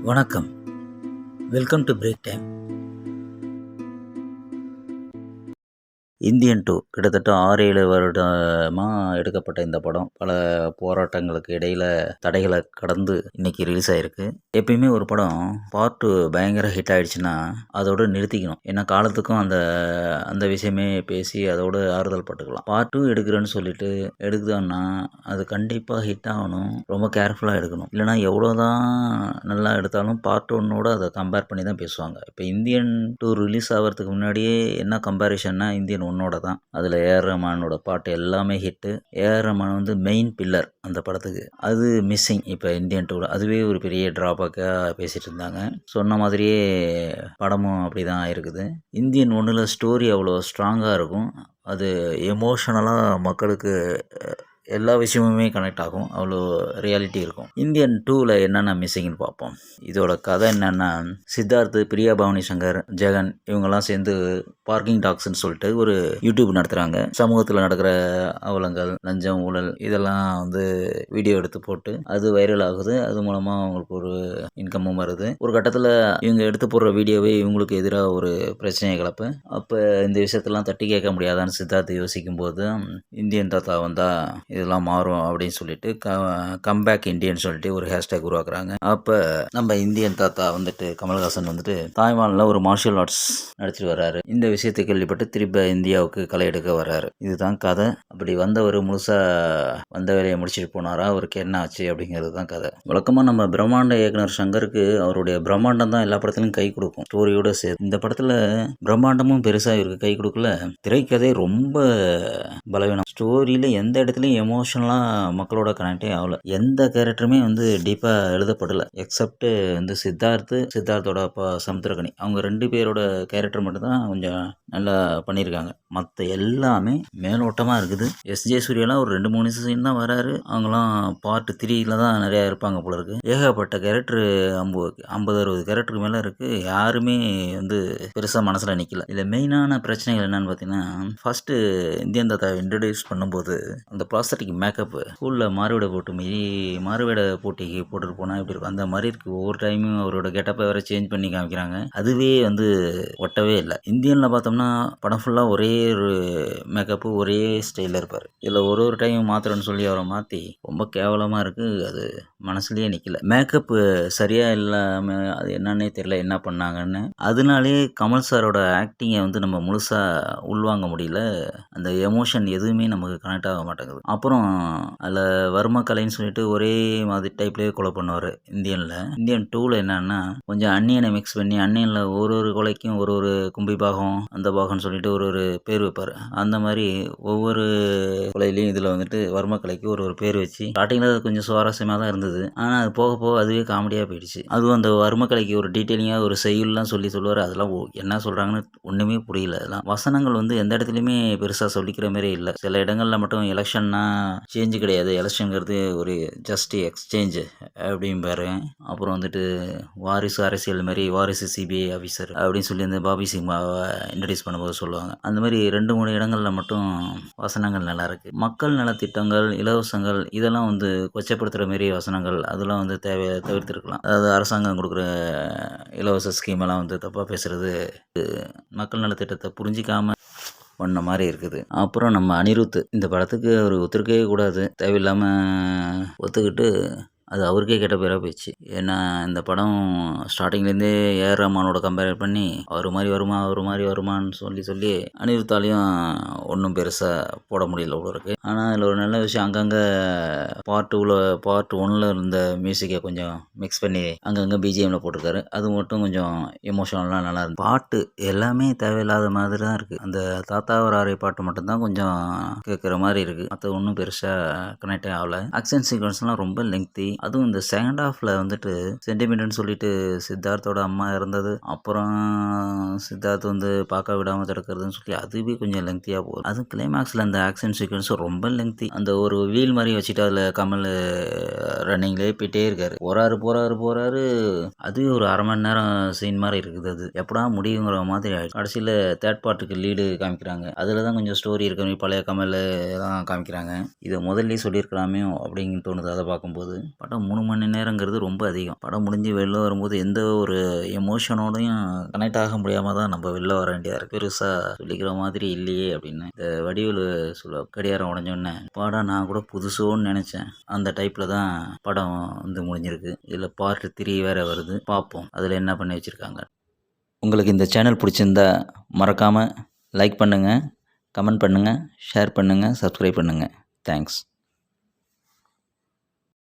வணக்கம். Welcome to break time. Indian 2 கிட்டத்தட்ட 6-7 வருடமா எடுக்கப்பட்ட இந்த படம் பல போராட்டங்களுக்கு இடையில தடைகளை கடந்து இன்னைக்கு ரிலீஸ் ஆயிருக்கு. எப்பயுமே ஒரு படம் பார்ட் 2 பயங்கர ஹிட் ஆயிடுச்சுன்னா அதோட நிறுத்திக்கணும். ஏன்னா காலத்துக்கும் அந்த அந்த விஷயமே பேசி அதோட ஆறுதல் பட்டுக்கலாம். பார்ட் 2 எடுக்கிறேன்னு சொல்லிட்டு எடுக்குதோன்னா அது கண்டிப்பாக ஹிட் ஆகணும். ரொம்ப கேர்ஃபுல்லாக எடுக்கணும். இல்லைனா எவ்வளோதான் நல்லா எடுத்தாலும் பார்ட் 1ஓட அதை கம்பேர் பண்ணி தான் பேசுவாங்க. இப்போ இந்தியன் 2 ரிலீஸ் ஆகிறதுக்கு முன்னாடியே என்ன கம்பேரிஷன்னா இந்தியன் 1ஓட தான். அதில் ஏஆர் ரஹ்மானோட பாட்டு எல்லாமே ஹிட்டு. ஏஆர் ரஹ்மான் வந்து மெயின் பில்லர் அந்த படத்துக்கு. அது மிஸ்ஸிங் இப்போ இந்தியன் 2ல. அதுவே ஒரு பெரிய ட்ராபேக்காக பேசிகிட்டு இருந்தாங்க. சொன்ன மாதிரியே படமும் அப்படி தான் இருக்குது. இந்தியன் 1ல் ஸ்டோரி அவ்வளோ ஸ்ட்ராங்காக இருக்கும். அது எமோஷனலாக மக்களுக்கு எல்லா விஷயமுமே கனெக்ட் ஆகும். அவ்வளோ ரியாலிட்டி இருக்கும். இந்தியன் 2ல் என்னென்ன மிஸ்ஸிங்னு பார்ப்போம். இதோட கதை என்னென்னா, சித்தார்த், பிரியா பவானி சங்கர், ஜெகன் இவங்கெல்லாம் சேர்ந்து பார்க்கிங் டாக்ஸ்ன்னு சொல்லிட்டு ஒரு யூடியூப் நடத்துகிறாங்க. சமூகத்தில் நடக்கிற அவலங்கள், லஞ்சம், ஊழல் இதெல்லாம் வந்து வீடியோ எடுத்து போட்டு அது வைரல் ஆகுது. அது மூலமாக அவங்களுக்கு ஒரு இன்கமும் வருது. ஒரு கட்டத்தில் இவங்க எடுத்து போடுற வீடியோவே இவங்களுக்கு எதிராக ஒரு பிரச்சனையை கிளப்பு. அப்போ இந்த விஷயத்தெல்லாம் தட்டி கேட்க முடியாதான்னு சித்தார்த் யோசிக்கும் போது இந்தியன் தாத்தா வந்தால் இதெல்லாம் மாறும் அப்படின்னு சொல்லிட்டு கம்பேக் இந்தியன் சொல்லிட்டு ஒரு ஹேஷ்டேக் உருவாக்குறாங்க. அப்போ நம்ம இந்தியன் தாத்தா வந்துட்டு கமல்ஹாசன் வந்துட்டு தாய்வானில் ஒரு மார்ஷியல் ஆர்ட்ஸ் நடத்திட்டு வர்றாரு. இந்த விஷயத்தை கேள்விப்பட்டு திரும்ப இந்தியாவுக்கு களை எடுக்க வர்றாரு. இதுதான் கதை. அப்படி வந்தவர் முழுசாக வந்த வேலையை முடிச்சுட்டு போனாரா, அவருக்கு என்ன ஆச்சு அப்படிங்கிறது தான் கதை. வழக்கமாக நம்ம பிரம்மாண்ட இயக்குனர் சங்கருக்கு அவருடைய பிரம்மாண்டம் தான் எல்லா படத்துலையும் கை கொடுக்கும், ஸ்டோரியோட சேர்த்து. இந்த படத்தில் பிரம்மாண்டமும் பெருசாக இவருக்கு கை கொடுக்கல. திரைக்கதை ரொம்ப பலவீனம். ஸ்டோரியில் எந்த இடத்துலையும் எமோஷனலாக மக்களோட கனெக்டே ஆகல. எந்த கேரக்டருமே வந்து டீப்பாக எழுதப்படலை. எக்ஸப்ட் வந்து சித்தார்த்தோட அப்பா சமுத்திரகனி, அவங்க 2 பேரோட கேரக்டர் மட்டும்தான் கொஞ்சம் நல்லா பண்ணியிருக்காங்க. மற்ற எல்லாமே மேலோட்டமாக இருக்குது. எஸ்ஜே சூர்யாலாம் ஒரு 2-3 சீன் தான் வராரு. அவங்களாம் பார்ட் 3ல் தான் நிறையா இருப்பாங்க போல இருக்கு. ஏகப்பட்ட கேரக்டர் 50-60 கேரக்டருக்கு மேலே இருக்குது. யாருமே வந்து பெருசாக மனசில் நிற்கல. இதில் மெயினான பிரச்சனைகள் என்னன்னு பார்த்தீங்கன்னா, ஃபஸ்ட்டு இந்தியன் தாத்தாவை இன்ட்ரடியூஸ் பண்ணும்போது அந்த ப்ளாஸ்டிக் மேக்கப்பு ஸ்கூலில் மாறுவேட போட்டிக்கு போட்டுட்டு போனால் எப்படி இருக்கும் அந்த மாதிரி இருக்குது. ஒவ்வொரு டைமும் அவரோட கெட்டப்பை வேறு சேஞ்ச் பண்ணி காமிக்கிறாங்க. அதுவே வந்து ஒட்டவே இல்லை. இந்தியனில் பார்த்தோம்னா படம் ஃபுல்லாக ஒரே ஒரு மேக்கப்பு, ஒரே ஸ்டைலில் இருப்பார். இதில் ஒரு டைம் மாத்திரன்னு சொல்லி அவரை மாற்றி ரொம்ப கேவலமாக இருக்குது. அது மனசுலேயே நிற்கல. மேக்கப்பு சரியாக இல்லாமல் அது என்னன்னே தெரியல என்ன பண்ணாங்கன்னு. அதனாலே கமல் சாரோட ஆக்டிங்கை வந்து நம்ம முழுசாக உள்வாங்க முடியல. அந்த எமோஷன் எதுவுமே நமக்கு கனெக்ட் ஆக மாட்டேங்குது. அப்புறம் அதில் வர்ம கலைன்னு சொல்லிட்டு ஒரே மாதிரி டைப்லேயே கொலை பண்ணுவார் இந்தியனில். இந்தியன் 2ல் என்னன்னா கொஞ்சம் அந்நியனை மிக்ஸ் பண்ணி அந்நியனில் ஒரு கொலைக்கும் ஒரு கும்பி பாகம் அந்த பாகம்னு சொல்லிட்டு ஒரு பேர் வைப்பார். அந்த மாதிரி ஒவ்வொரு கொலையிலையும் இதில் வந்துட்டு வர்ம கலைக்கு ஒரு பேர் வச்சு ஸ்டார்டிங்கில் அது கொஞ்சம் சுவாரஸ்யமாக தான் இருந்தது. ஆனால் அது போக போக அதுவே காமெடியாக போயிடுச்சு. அதுவும் அந்த வர்ம கலைக்கு ஒரு டீட்டெயிலிங்காக ஒரு செய்யுள்லாம் சொல்லுவார். அதெல்லாம் என்ன சொல்கிறாங்கன்னு ஒன்றுமே புரியல. அதெல்லாம் வசனங்கள் வந்து எந்த இடத்துலையுமே பெருசாக சொல்லிக்கிற மாதிரி இல்லை. சில இடங்களில் மட்டும் எலெக்ஷன்னா சேஞ்சு கிடையாது, எலெக்ஷனுங்கிறது ஒரு ஜஸ்ட் எக்ஸ்சேஞ்சு அப்படிம்பாரு. அப்புறம் வந்துட்டு வாரிசு அரசியல் மாதிரி வாரிசு சிபிஐ ஆஃபீஸர் அப்படின்னு சொல்லி அந்த பாபி சிம்மாவை இன்ட்ரடியூஸ் பண்ணும்போது சொல்லுவாங்க. அந்த மாதிரி 2-3 இடங்களில் மட்டும் வசனங்கள் நல்லா இருக்குது. மக்கள் நலத்திட்டங்கள், இலவசங்கள் இதெல்லாம் வந்து கொச்சப்படுத்துகிற மாரி வசனங்கள் அதெல்லாம் வந்து தவிர்த்திருக்கலாம். அதாவது அரசாங்கம் கொடுக்குற இலவச ஸ்கீமெல்லாம் வந்து தப்பாக பேசுகிறது, மக்கள் நலத்திட்டத்தை புரிஞ்சிக்காமல் பண்ண மாதிரி இருக்குது. அப்புறம் நம்ம அனிருத் இந்த படத்துக்கு அவர் ஒத்துருக்கவே கூடாது. தேவையில்லாமல் ஒத்துக்கிட்டு அது அவருக்கே கெட்ட பேராக போயிடுச்சு. ஏன்னா இந்த படம் ஸ்டார்டிங்லேருந்தே ஏஆர் ரஹ்மானோட கம்பேர் பண்ணி அவர் மாதிரி வருமானு சொல்லி அனிருத்தாலையும் ஒன்றும் பெருசாக போட முடியல போல இருக்குது. ஆனால் அதில் ஒரு நல்ல விஷயம், அங்கங்கே பார்ட் 1ல் இருந்த மியூசிக்கை கொஞ்சம் மிக்ஸ் பண்ணி அங்கங்கே பிஜிஎம்மில் போட்டிருக்காரு. அது மட்டும் கொஞ்சம் எமோஷனலாக நல்லா இருக்கு. பாட்டு எல்லாமே தேவையில்லாத மாதிரி தான் இருக்குது. அந்த தாத்தா ஒரு ஆரை பாட்டு மட்டும்தான் கொஞ்சம் கேட்குற மாதிரி இருக்குது. மற்ற ஒன்றும் பெருசாக கனெக்டே ஆகலை. ஆக்ஷன் சீக்வன்ஸ்லாம் ரொம்ப லெங்க்தி. அதுவும் இந்த செகண்ட் ஹாஃபில் வந்துட்டு சென்டிமெண்ட்னு சொல்லிட்டு சித்தார்த்தோட அம்மா இறந்தது, அப்புறம் சித்தார்த் வந்து பார்க்க விடாமல் தடுக்கிறதுன்னு சொல்லி அதுவே கொஞ்சம் லெங்க்தியாக போகுது. அதுவும் கிளைமேக்ஸில் அந்த ஆக்ஷன் சீக்வன்ஸும் ரொம்ப லெங்க்தி. அந்த ஒரு வீல் மாதிரி வச்சுட்டு அதில் கமல் ரன்னிங்லேயே போயிட்டே இருக்காரு. போகிறாரு அதுவே ஒரு அரை மணி நேரம் சீன் மாதிரி இருக்குது. அது எப்படா முடியுங்கிற மாதிரி ஆயிடுச்சு. கடைசியில் தேர்ட் பார்ட்டுக்கு லீடு காமிக்கிறாங்க. அதில் தான் கொஞ்சம் ஸ்டோரி இருக்கிற பழைய கமல் எல்லாம் காமிக்கிறாங்க. இதை முதல்ல சொல்லியிருக்கலாமே அப்படின்னு தோணுது அதை பார்க்கும்போது. படம் 3 மணி நேரங்கிறது ரொம்ப அதிகம். படம் முடிஞ்சு வெளில வரும்போது எந்த ஒரு எமோஷனோடையும் கனெக்ட் ஆக முடியாம தான் நம்ம வெளில வர வேண்டியதா இருக்கு. பெருசா சொல்லிக்கிற மாதிரி இல்லையே அப்படின்னு. இந்த வடிவேலு சொல்லுவார், கடிகாரம் உடைஞ்சோன்னே, "அப்பாடா நான் கூட புதுசோன்னு நெனச்சேன்." அந்த டைப்ல தான் படம் வந்து முடிஞ்சிருக்கு. இதில பார்ட் 3 வேற வருது. பார்ப்போம் அதில என்ன பண்ணி வச்சிருக்காங்க. உங்களுக்கு இந்த சேனல் பிடிச்சிருந்தா மறக்காம லைக் பண்ணுங்க, கமெண்ட் பண்ணுங்க, ஷேர் பண்ணுங்க, சப்ஸ்கிரைப் பண்ணுங்க. தேங்க்ஸ்.